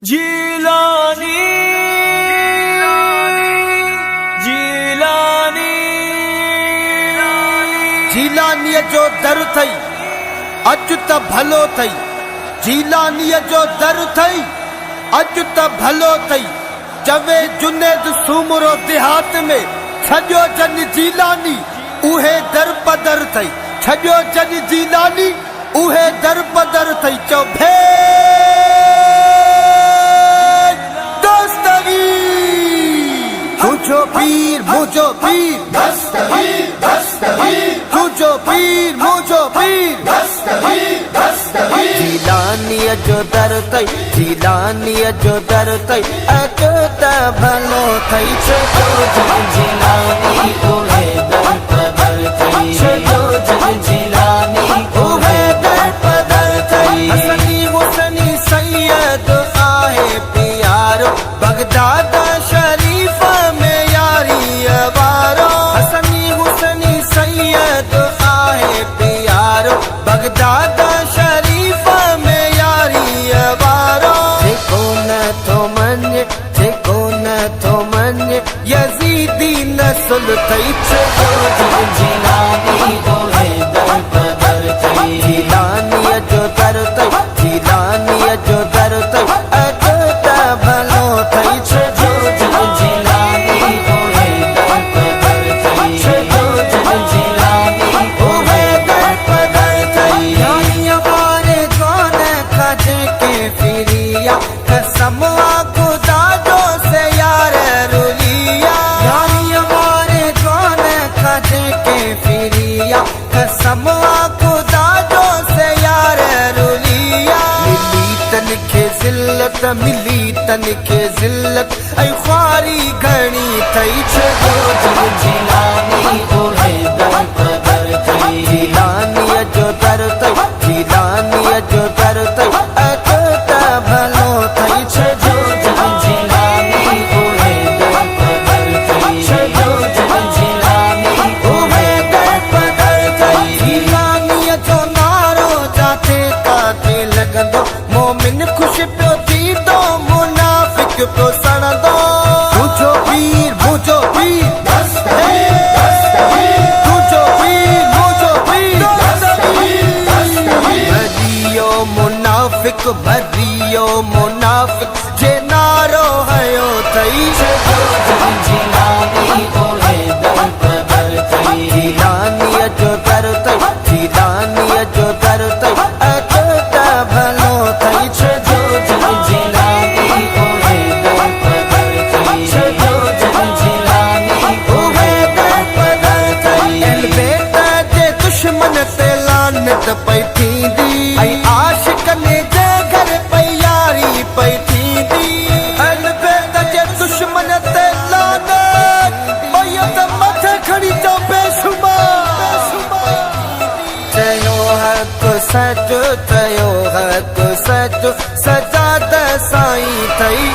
जीलानी जीलानी जीलानीअ जो दर थई अज त भलो थई। जीलानीअ जो दर थई अज त भलो थई। चवे जुनेद सूमरो देहात में छजो जन जीलानी उहे दर पदर थई। छजो जन जीलानी उहे दर पदर थई। चो भे तुझो पीर मुझो पीर दस्तगीर दस्तगीर तुझो पीर मुझो पीर दस्तगीर दस्तगीर जीलानीअ जो दर थई। जीलानीअ जो दर थई अज त भलो थई। छो जन जीलानी उहे दर पदर थई। छो जन जीलानी उहे दर पदर थई। हसनी हुसैनी सैयद आहे प्यारो बगदाद शरीफ में यारी वारो। हसनी हुसैनी सैयद आहे प्यारो बगदाद शरीफ में यारी वारो। जेको न थो मञे जेको न थो मञे यज़ीदी नस्ल थई। छो जन जीलानी उहे दर पदर थई। जीलानीअ जो दर थई। जीलानीअ जो दर थई अज त भलो थई। छो जन जीलानी उहे दर पदर थई। छो जन जीलानी उहे दर पदर थई। यारीअ वारे कोन खजे के फिरिया कसम खुदा जो से यार रुलिया। यारीअ वारे कोन खजे के फिरिया कसम खुदा जो से यार रुलिया। मिली तनखे जिल्लत मिली तनखे जिल्लत ऐं ख्वारी घणी थई। छो जन जीलानी उहे दर पदर थई। जीलानीअ जो दर थई। जीलानीअ जो दर थई अज त भलो थई। छो जन जीलानी उहे दर पदर थई। छो जन जीलानी उहे दर पदर थई। जीलानीअ जो नारो जाते काथे लॻंदो मोमिन ख़ुशि पियो थींदो मुनाफ़िक पियो सड़ंदो। तुझो पीर मुझो पीर दस्तगीर दस्तगीर तुझो पीर मुझो पीर दस्तगीर भरियो मुनाफ़िक भरियो मुनाफ़िक जे नारो हयो थई। छो जन जीलानी उहे दर पदर थई। जीलानीअ जो दर थई। जीलानीअ जो दर थई अज त भलो थई। छो जन जीलानी उहे दर पदर थई। छो जन जीलानी उहे दर पदर थई। बेट जे दुश्मन ते लानत पई थींदी ऐं आशिकनि जे घर पई यारी पई थींदी। बेट जे दुश्मन ते लानत पई त मथे खणी चो बेशुमार। चयो हक सच चयो हक सच सजाद साईं थई।